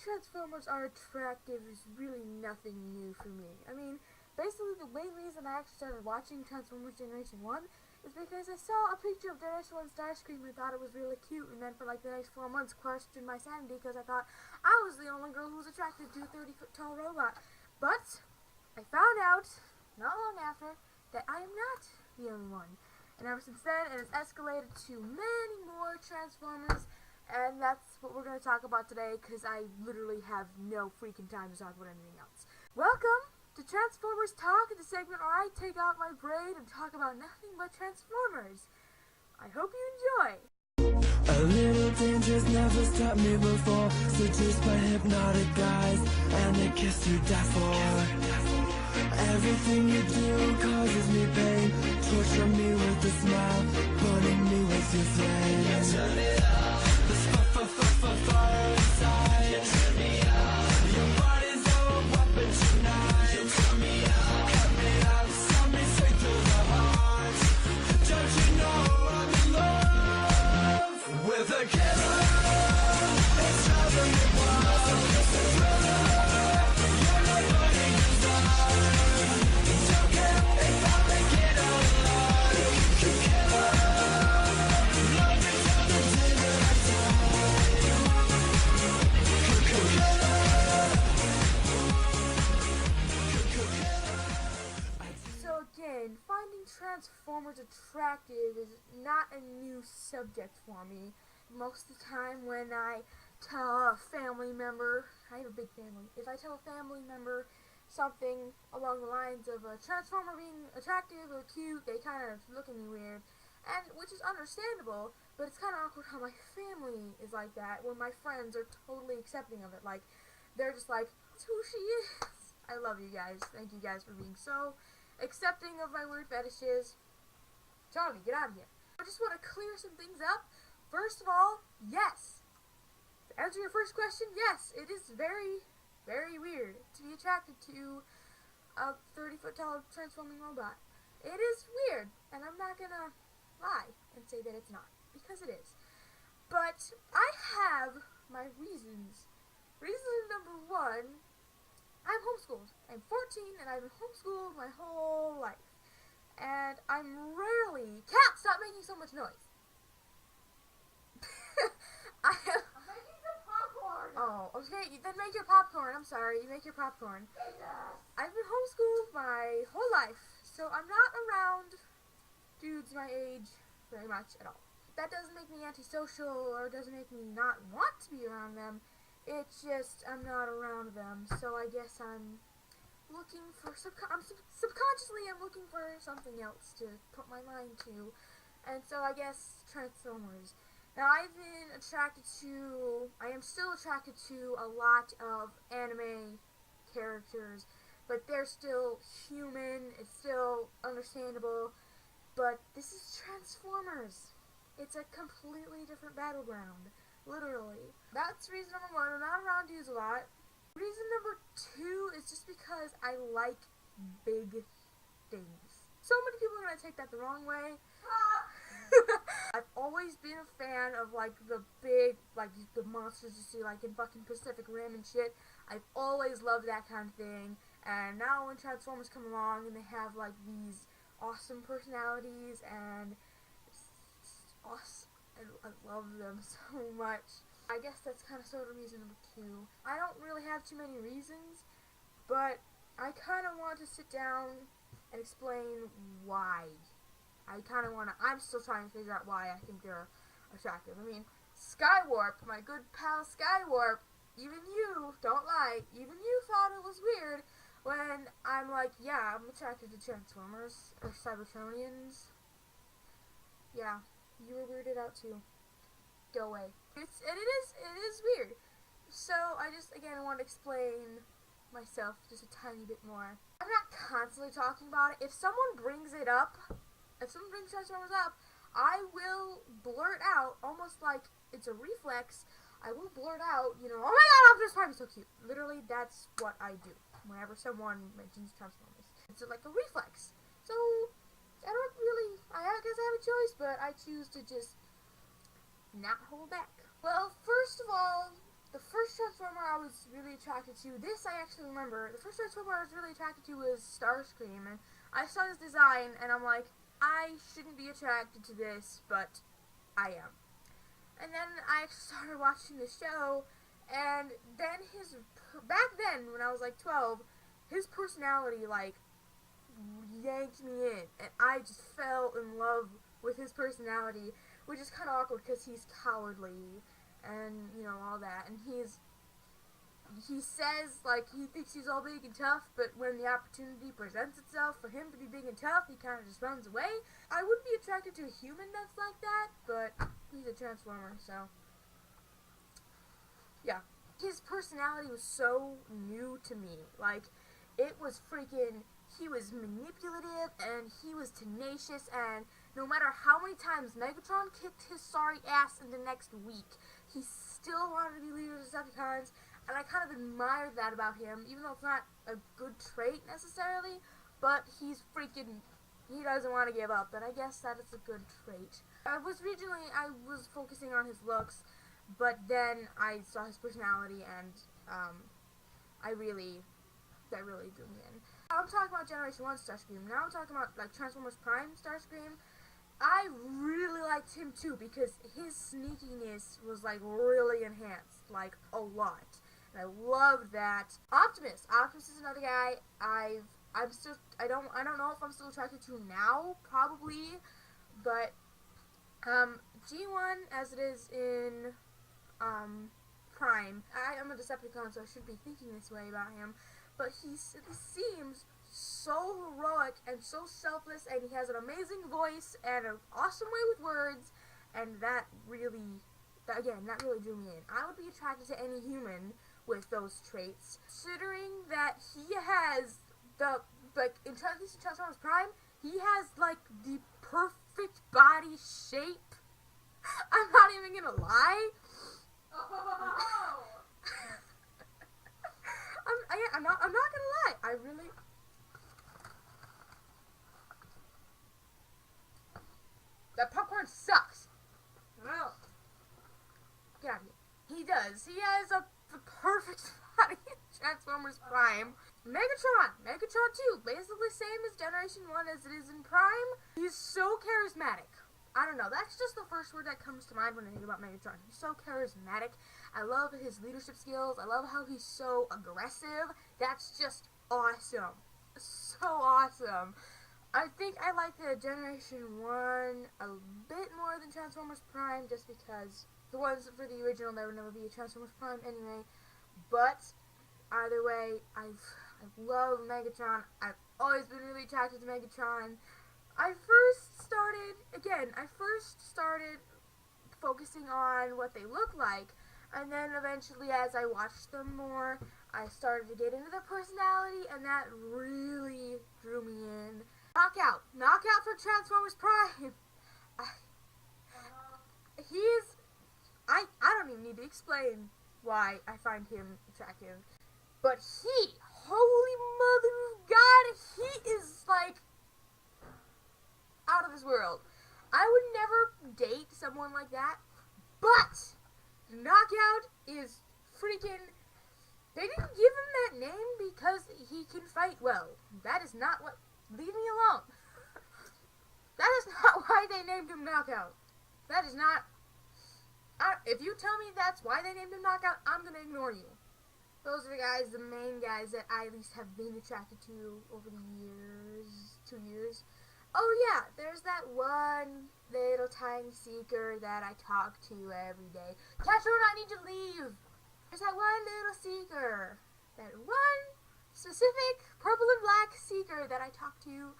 Transformers are attractive is really nothing new for me. I mean, basically the main reason I actually started watching Transformers Generation 1 is because I saw a picture of Generation 1 Starscream and thought it was really cute, and then for like the next 4 months questioned my sanity because I thought I was the only girl who was attracted to a 30-foot tall robot. But I found out, not long after, that I am not the only one. And ever since then, it has escalated to many more Transformers. And that's what we're going to talk about today, because I literally have no freaking time to talk about anything else. Welcome to Transformers Talk, the segment where I take out my brain and talk about nothing but Transformers. I hope you enjoy. A little dangerous, never stopped me before. Seduced by hypnotic guys, and they kiss you die for. Everything you do causes me pain. Torture me with a smile, burning me with your flame. You turn it up. Fire inside. You turn me up. Your body's a weapon tonight. You turn me up. Cut me up, stab me straight through the heart. Don't you know I'm in love with a killer? It's driving me wild. It's a thriller. You're nobody deserve. Don't care if I make it out alive. Killer. Love me till the day that I die. So again, finding Transformers attractive is not a new subject for me. Most of the time when I tell a family member, I have a big family, if I tell a family member something along the lines of a Transformer being attractive or cute, they kind of look at me weird, and which is understandable, but it's kind of awkward how my family is like that, when my friends are totally accepting of it. Like, they're just like, that's who she is. I love you guys. Thank you guys for being so accepting of my weird fetishes. Charlie, get out of here. I just want to clear some things up. First of all, yes. To answer your first question, yes, it is very, very weird to be attracted to a 30-foot tall transforming robot. It is weird, and I'm not gonna lie and say that it's not, because it is. But I have my reasons. Reason number one, I'm homeschooled. I'm 14 and I've been homeschooled my whole life. And I'm rarely... Cat, stop making so much noise. I'm making some popcorn. Oh, okay, then make your popcorn. I'm sorry, you make your popcorn. I've been homeschooled my whole life, so I'm not around dudes my age very much at all. That doesn't make me antisocial or doesn't make me not want to be around them. It's just I'm not around them, so I guess I'm looking for subconsciously I'm looking for something else to put my mind to, and so I guess Transformers. Now I am still attracted to a lot of anime characters, but they're still human. It's still understandable, but this is Transformers. It's a completely different battleground. Literally. That's reason number one. I'm not around dudes a lot. Reason number two is just because I like big things. So many people are going to take that the wrong way. I've always been a fan of like the big, like the monsters you see like in fucking Pacific Rim and shit. I've always loved that kind of thing. And now when Transformers come along and they have like these awesome personalities and it's awesome. I love them so much. I guess that's kind of sort of reason number two. I don't really have too many reasons, but I kind of want to sit down and explain why. I'm still trying to figure out why I think they're attractive. I mean, SKYWARP, my good pal SKYWARP, even you, don't lie, even you thought it was weird when I'm like, yeah, I'm attracted to Transformers, or Cybertronians. Yeah. You were weirded out too. Go away. It is weird. So I just again want to explain myself just a tiny bit more. I'm not constantly talking about it. If someone brings it up, if someone brings Transformers up, I will blurt out almost like it's a reflex. I will blurt out, you know, oh my god, Optimus Prime is so cute. Literally, that's what I do whenever someone mentions Transformers. It's like a reflex. So I guess I have a choice, but I choose to just not hold back. Well, first of all, the first Transformer I I was really attracted to, this I actually remember, the first Transformer I was really attracted to was Starscream, and I saw his design, and I'm like, I shouldn't be attracted to this, but I am. And then I started watching the show, and then back then, when I was like 12, his personality, like, yanked me in, and I just fell in love with his personality, which is kind of awkward because he's cowardly, and, you know, all that, and he says, like, he thinks he's all big and tough, but when the opportunity presents itself for him to be big and tough, he kind of just runs away. I wouldn't be attracted to a human that's like that, but he's a Transformer, so, yeah. His personality was so new to me. Like, it was freaking, he was manipulative, and he was tenacious, and no matter how many times Megatron kicked his sorry ass in the next week, he still wanted to be leader of the Decepticons. And I kind of admired that about him, even though it's not a good trait necessarily, but he doesn't want to give up, and I guess that is a good trait. I was focusing on his looks, but then I saw his personality, and that really drew me in. I'm talking about Generation 1 Starscream, now I'm talking about, like, Transformers Prime Starscream. I really liked him too, because his sneakiness was, like, really enhanced, like, a lot. I love that. Optimus is another guy I don't know if I'm still attracted to now, probably, but G1 as it is in Prime. I am a Decepticon, so I should be thinking this way about him, but he seems so heroic and so selfless, and he has an amazing voice and an awesome way with words, and that really drew me in. I would be attracted to any human with those traits, considering that he has in Transformers Prime, he has, like, the perfect body shape. I'm not even gonna lie. I'm not gonna lie. I really. That popcorn sucks. Well, get out of here. He does. He has the perfect body in Transformers Prime. Megatron too. Basically same as Generation 1 as it is in Prime. He's so charismatic. I don't know. That's just the first word that comes to mind when I think about Megatron. He's so charismatic. I love his leadership skills. I love how he's so aggressive. That's just awesome. So awesome. I think I like the Generation 1 a bit more than Transformers Prime, just because the ones for the original there would never be a Transformers Prime anyway. But either way, I love Megatron. I've always been really attracted to Megatron. I first started focusing on what they look like, and then eventually as I watched them more, I started to get into their personality, and that really drew me in. Knockout for Transformers Prime. I don't even need to explain why I find him attractive, but holy mother of God, he is, like, out of this world. I would never date someone like that, but Knockout is freaking. They didn't give him that name because he can fight well. That is not what. Leave me alone. That is not why they named him Knockout. That is not. If you tell me that's why they named him Knockout, I'm gonna ignore you. Those are the main guys that I at least have been attracted to over the years, 2 years. Oh yeah, there's that one little tiny seeker that I talk to every day. Catchroom, I need to leave. There's that one little seeker. That one specific purple and black seeker that I talk to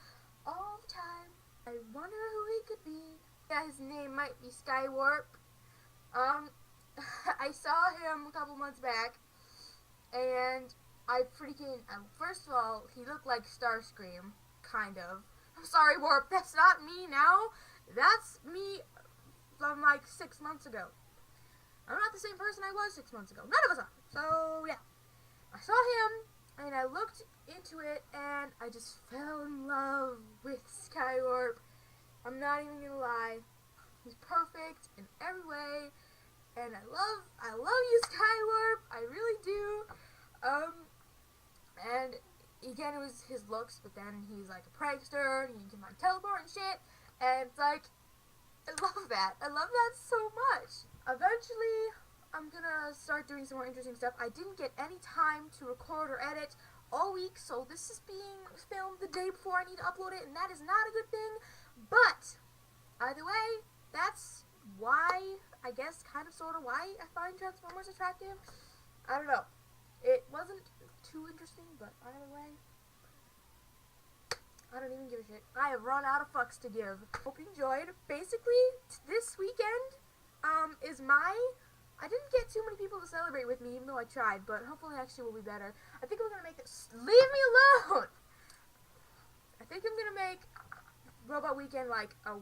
all the time. I wonder who he could be. Yeah, his name might be SKYWARP. I saw him a couple months back, and first of all, he looked like Starscream, kind of. I'm sorry, Warp, that's not me now. That's me from, like, 6 months ago. I'm not the same person I was 6 months ago. None of us are. So, yeah. I saw him, and I looked into it, and I just fell in love with SKYWARP. I'm not even gonna lie. He's perfect in every way, and I love you, SKYWARP. I really do. again, it was his looks, but then he's like a prankster, and he can like teleport and shit, and it's like, I love that. I love that so much. Eventually, I'm gonna start doing some more interesting stuff. I didn't get any time to record or edit all week, so this is being filmed the day before I need to upload it, and that is not a good thing, but either way, that's why, I guess, kind of, sort of, why I find Transformers attractive. I don't know. It wasn't too interesting, but either way, I don't even give a shit. I have run out of fucks to give. Hope you enjoyed. Basically, this weekend, is I didn't get too many people to celebrate with me, even though I tried, but hopefully next year will be better. I think I'm gonna make this, leave me alone! I think I'm gonna make Robot Weekend like a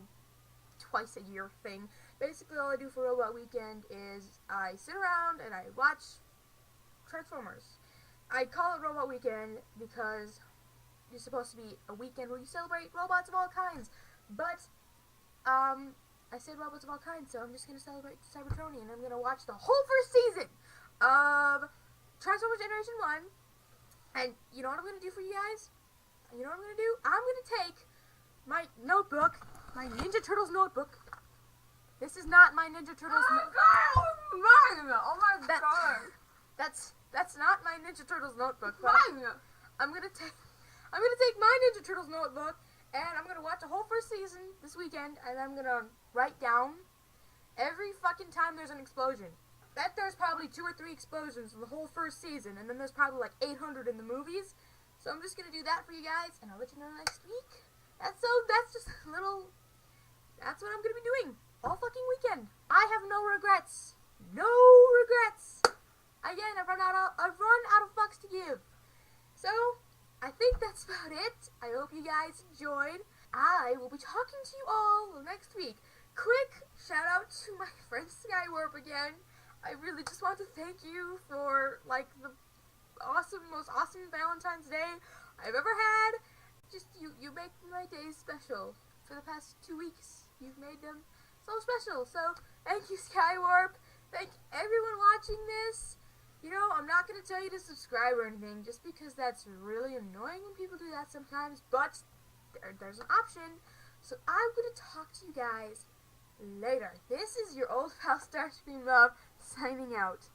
twice a year thing. Basically, all I do for Robot Weekend is I sit around and I watch Transformers. I call it Robot Weekend because it's supposed to be a weekend where you celebrate robots of all kinds, but I said robots of all kinds, so I'm just gonna celebrate Cybertronian, and I'm gonna watch the whole first season of Transformers Generation 1. And you know what I'm gonna do for you guys? You know what I'm gonna do? I'm gonna take my notebook, my Ninja Turtles notebook. This is not my Ninja Turtles notebook. Oh my god! That's not my Ninja Turtles notebook. Mine! I'm gonna take my Ninja Turtles notebook, and I'm gonna watch the whole first season this weekend, and I'm gonna write down every fucking time there's an explosion. Bet there's probably 2 or 3 explosions in the whole first season, and then there's probably like 800 in the movies. So I'm just gonna do that for you guys, and I'll let you know next week. That's just a little. That's what I'm gonna be doing all fucking weekend. I have no regrets. No regrets. Again, I've run out of fucks to give. So I think that's about it. I hope you guys enjoyed. I will be talking to you all next week. Quick shout out to my friend SKYWARP again. I really just want to thank you for like the most awesome Valentine's Day I've ever had. Just you make my days special. For the past 2 weeks, you've made them so special. So thank you, SKYWARP. Thank everyone watching this. You know, I'm not going to tell you to subscribe or anything, just because that's really annoying when people do that sometimes, but there's an option. So I'm going to talk to you guys later. This is your old pal Starscream Love, signing out.